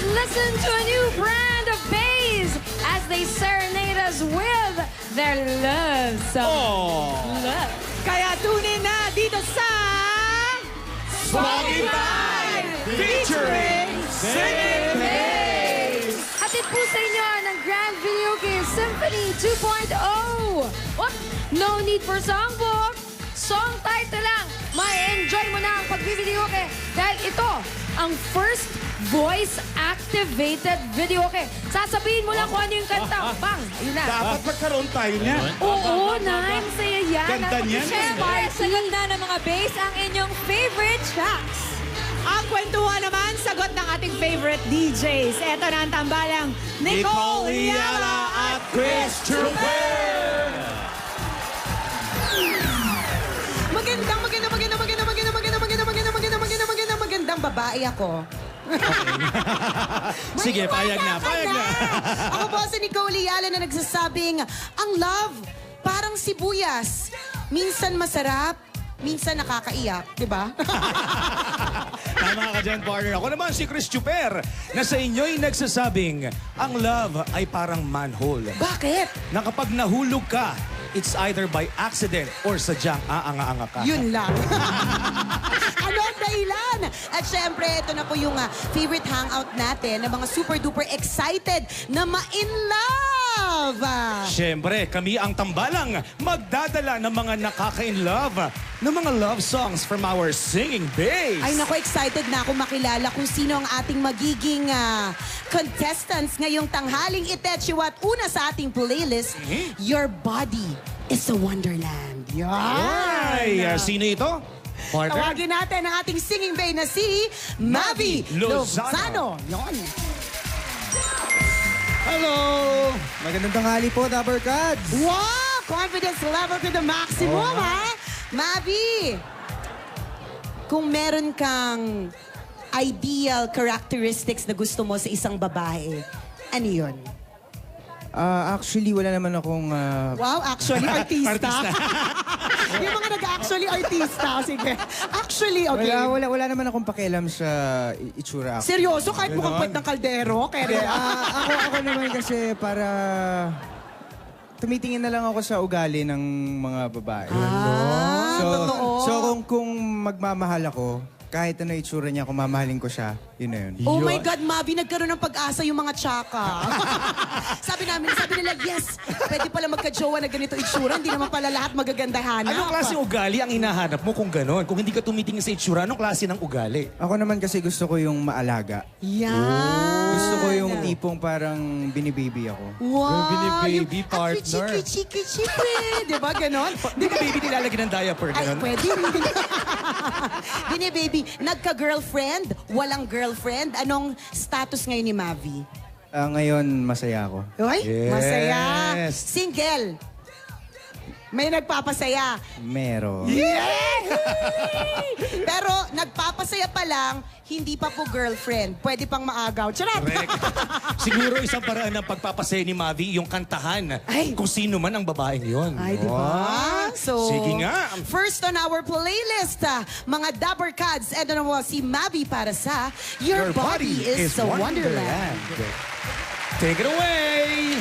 listen to a new brand of bass as they serenade us with their love song. Love. Kaya tunin na dito sa Spotify featuring Singing Bass. Hatid po sa inyo ng Grand Video Game Symphony 2.0. No need for songbook. Song title lang. May-enjoy mo na ang pag-videoke dahil ito ang first voice-activated videoke. Sasabihin mo lang kung ano yung kanta. Bang! Yun na. Dapat magkaroon tayo niya. Oo, Nay. Masaya yan. Ganda niyan. Siyempre, sa ganda ng mga bass ang inyong favorite tracks. ang kwentuhan naman, sagot ng ating favorite DJs. Ito na ang tambalang Nicole Liala at Chris Trooper. Magandang babae ako. Sige, payag na. Ako po si Nicole Liala na nagsasabing, ang love, parang sibuyas. Minsan masarap, minsan nakakaiyak, di ba? Tama ka dyan, partner. Ako naman si Chris Trooper na sa inyo'y nagsasabing, ang love ay parang manhole. Bakit? Na kapag nahulog ka, it's either by accident or sadyang aanga-anga ka. Yun lang. Ano ang dahilan? At syempre, ito na po yung favorite hangout natin na mga super-duper excited na ma-in love. Siyempre, kami ang tambalang magdadala ng mga nakaka-in-love ng mga love songs from our singing bass. Ay naku, excited na ako makilala kung sino ang ating magiging contestants ngayong tanghaling Itetsu at una sa ating playlist, Your Body is a Wonderland. Ay, sino ito? Partner? Tawagin natin ang ating singing babe na si Mavi Lozano. Yon. Hello! Magandang tanghali po, Dabber Cats! Wow! Confidence level to the maximum, ha? Mavi! Kung meron kang ideal characteristics na gusto mo sa isang babae, ano yun? Actually, wala naman akong... Wow, actually, artista. Yung mga nag-actually artista. Sige. Actually, okay. Wala naman akong pakialam sa itsura. Seryoso? Kahit mukhang puwet ng kaldero? Kaya Ako naman kasi para... Tumitingin na lang ako sa ugali ng mga babae. Totoo. So kung magmamahal ako, kahit ano itsura niya, kung mamahalin ko siya, yun na yun. Oh my God, Mavi, nagkaroon ng pag-asa yung mga tsaka. sabi nila, yes, pwede pala magka-jowa na ganito itsura, hindi naman pala lahat magagandahan. Anong klase ugali ang hinahanap mo kung gano'n? Kung hindi ka tumitingin sa itsura, anong klase ng ugali? Ako naman kasi gusto ko yung maalaga. Yan. Gusto ko yung tipong parang binibaby ako. Wow. Binibaby partner. Chiki-chiki. Di ba ganon? Di ba baby nilalagyan ng diaper? Ay, Ganun? pwede. Bini-baby, nagka-girlfriend? Walang girlfriend? Anong status ngayon ni Mavi? Ngayon, masaya ako. Uy, Yes. masaya. Single. May nagpapasaya. Meron. Pero nagpapasaya pa lang, hindi pa po girlfriend. Pwede pang maagaw. Charot! Correct. Siguro isang paraan ng pagpapasaya ni Mavi, yung kantahan kung sino man ang babaeng yon. Ay, di ba? So, sige nga. First on our playlist, mga Dabber Cats. Ito na po si Mavi para sa Your Body is a Wonderland. Take it away!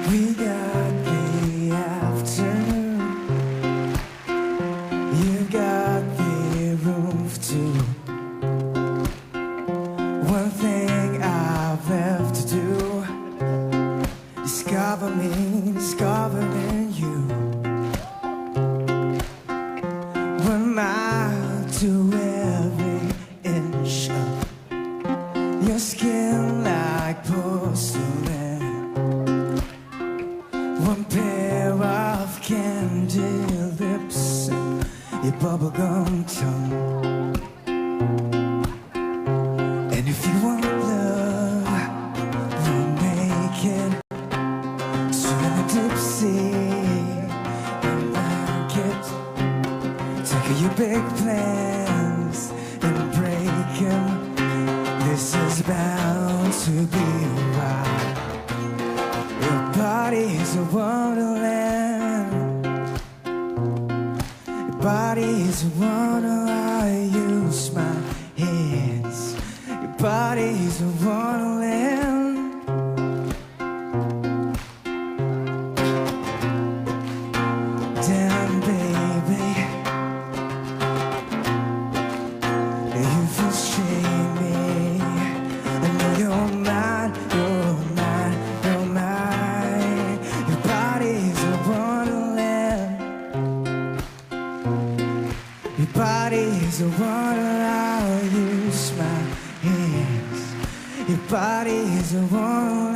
We got the afternoon. You got the roof too. One thing I've left to do. Discover me, discovering you. 1 mile to every inch of your skin like porcelain. One pair of candy lips and your bubblegum tongue. And if you want love, we'll make it. So big plans and break 'em. This is bound to be a while. Your body's a wonderland. Your body's a wonderland. I use my hands. Your body's a wonderland. Damn, baby, you frustrate me. I know you're mine, you're mine, you're mine. Your body's a wonderland. Your body's a wonderland. I'll use my hands. Your body's a wonderland.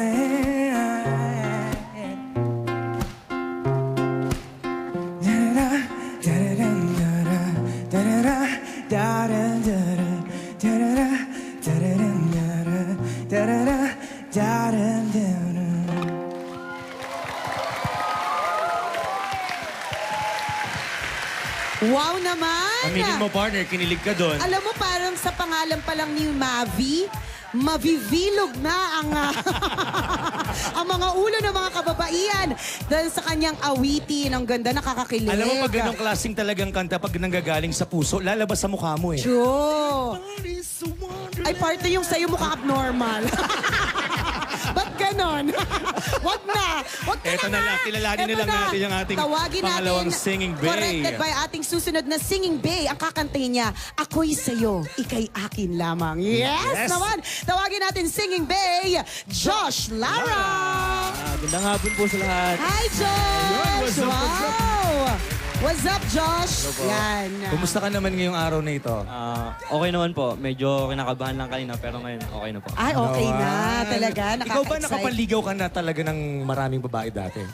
Wow naman! Aminin mo, partner, kinilig ka doon. Alam mo, parang sa pangalan pa lang ni Mavi, mavivilog na ang, ang mga ulo ng mga kababaihan dahil sa kanyang awitin. Ang ganda, nakakakilig. Alam mo, pag ganong klaseng talagang kanta, pag nanggagaling sa puso, lalabas sa mukha mo eh. True. Ay, parte yung sa'yo mukha abnormal. Ba't ganon? Wag na. Wag ka Eto na nga. lang, kilalanin na Eto lang natin yung ating Tawagin pangalawang natin, Singing Bay. Corrected by ating susunod na Singing Bay. Ang kakantahin niya, Ako'y Sa'yo, Ika'y Akin Lamang. Yes, Yes. naman. Tawagin natin Singing Bay, Josh Lara. Gandang hapon po sa lahat. Hi, Josh! What's up, what's up? Wow! What's up, Josh? Yan. Kumusta ka naman ngayong araw na ito? Okay naman po. Medyo kinakabahan lang kanina pero ngayon okay na po. Ay, okay na. Talaga, Ikaw ba nakaka-excite. nakapaligaw ka na talaga ng maraming babae dati?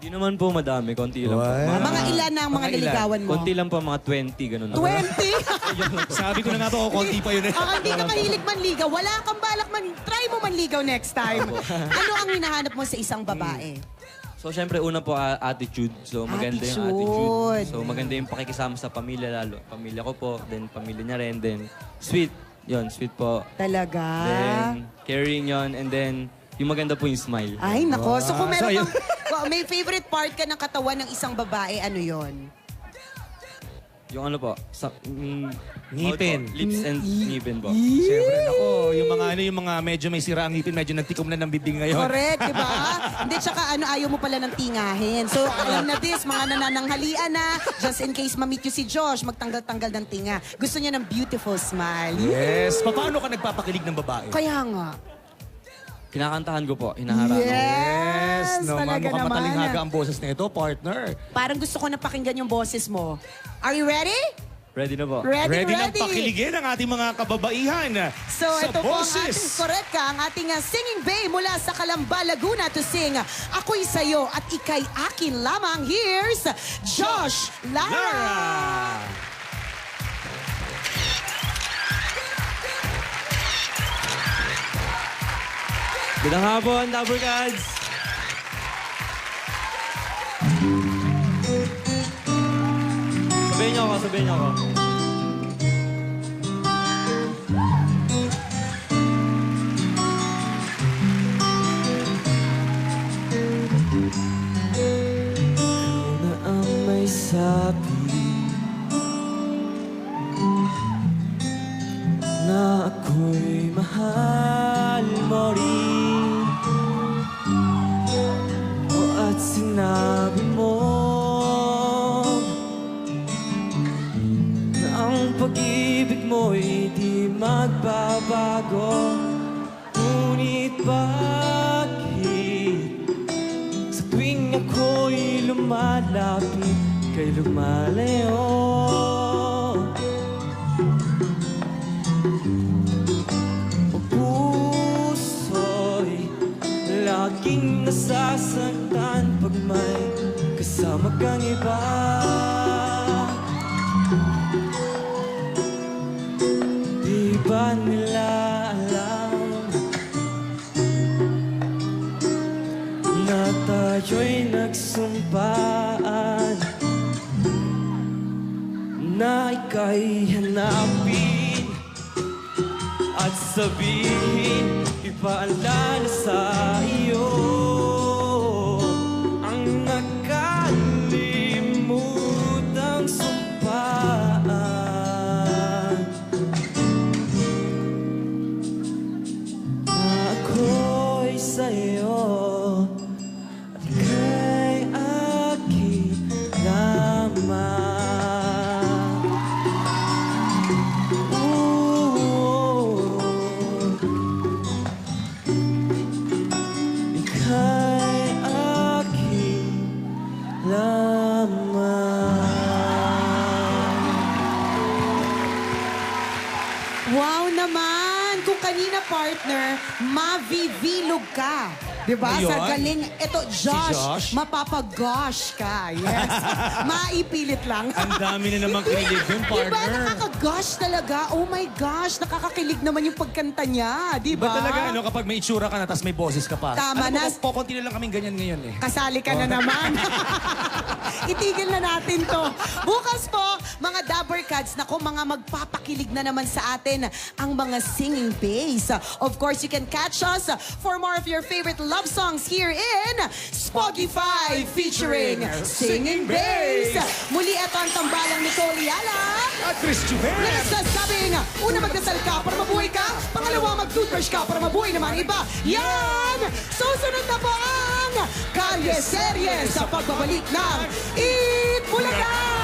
Hindi naman po madami. Konti lang po. Mga ilan na ang mga Mga ilan? niligawan mo? Konti lang po, mga 20, ganun. 20? Sabi ko na nga ba, konti pa yun eh. Hindi ka mahilig manligaw. Wala kang balak try mo manligaw next time. Ano ang hinahanap mo sa isang babae? So, syempre, una po, attitude. So, maganda yung attitude. So, maganda yung pakikisama sa pamilya lalo. Pamilya ko po, then pamilya niya rin, then sweet. Yun, sweet po. Talaga? Then, caring yon and then, yung maganda po yung smile. Ay, nako. So kung So, meron kang, may favorite part ka ng katawan ng isang babae, ano yon? Yung ano po, Ngipin. Lips and ngipin po. Siyempre, nako, yung mga medyo may sira ang ngipin, medyo nagtikom na ng bibig ngayon. Correct, di ba? Hindi, tsaka ayaw mo pala ng tingahin. So, alam na this, mga nanananghalian na, just in case ma-meet you si Josh, magtanggal-tanggal ng tinga. Gusto niya ng beautiful smile. Yes. Paano ka nagpapakilig ng babae? Kaya nga. Kinakantahan ko po, hinaharap ko. Yes. No, talaga mukhang naman. matalinghaga ang boses nito, partner. Parang gusto ko na pakinggan yung boses mo. Are you ready? Ready na po. Ready nang pakiligin ang ating mga kababaihan So, sa ito po ang boses. ating correct ka, ang ating Singing Bay mula sa Calamba, Laguna to sing Ako'y Sa'yo at Ika'y Akin Lamang. Here's Josh Lara! Lara! Gandang hapon, Dabber Gods! Sabihin niyo ako, sabihin niyo ako. Ikaw na ang may sabi na ako'y mahal mo rin. At sinabi mo na ang pag-ibig mo'y di magbabago. Ngunit bakit sa tuwing ako'y lumalapit kay lumalayo? Ang puso'y laging nasasaktan pag may kasama kang iba. Di ba nila alam na tayo'y nagsumpaan na ika'y hanapin at sabihin, ipaalala sa iyo ang nakalimutang sumpaan na ako'y sa'yo at kay aking lamang. Ika'y aking lamang. Wow naman! Kung kanina partner, mavivilog ka. Diba? Ayun. Sa galing, ito, Josh, Josh? mapapagosh ka. Yes. Maipilit lang. Ang dami na naman kinilig dun, Diba? partner. Nakakagosh talaga. Oh my gosh, nakakakilig naman yung pagkanta niya. Diba? Ba talaga, ano, kapag may itsura ka na, tapos may boses ka pa. Tama ano, na. Kukunti na lang kaming ganyan ngayon eh. Kasali ka na naman. Itigil na natin to. Bukas po, mga Dabber Cats, nako, mga magpapakilig na naman sa atin ang mga singing bass. Of course, you can catch us for more of your favorite love songs here in Spogify featuring Singing Bass. Muli, ito ang tambalang Nicole Yala. At Chris Chuper. Nagsasabing, una magdasal ka para mabuhay ka, pangalawa mag-toothbrush ka para mabuhay naman iba. Yan! Susunod na po ang Kalye Serye sa pagbabalik ng Eat Bulaga!